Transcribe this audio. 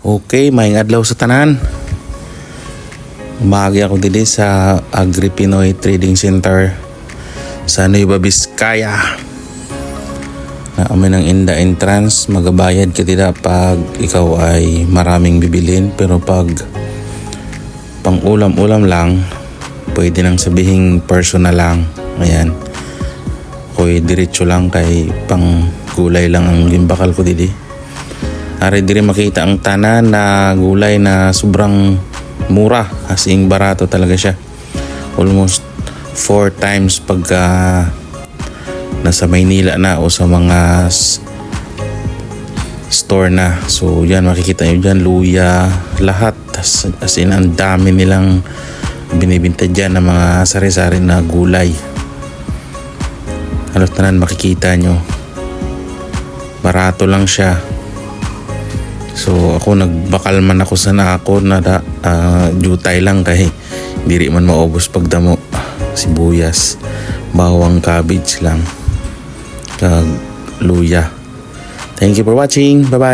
Okay, maayong adlaw sa tanan. Umagi ako dili sa Agri Pinoy Trading Center sa Nueva Vizcaya. Na amin ang inda entrance, magabayad ka dila pag ikaw ay maraming bibilin, pero pag pang ulam-ulam lang, pwede nang sabihing personal lang. Ayan. Ko'y diretso lang kay pang gulay lang ang gimbakal ko dili. Ari diri makita ang tanan na gulay na sobrang mura, as in barato talaga siya. Almost 4 times pagka nasa Maynila na o sa mga store na. So yan, makikita nyo dyan, luya, lahat. As in ang dami nilang binibinta dyan ng mga sari-sari na gulay. Halos tanan makikita nyo, barato lang siya. So ako nagbakal man ako sa ako na jutay lang kay diri man maubos pagdamo. Sibuyas, bawang, cabbage lang, kag luya. Thank you for watching. Bye bye.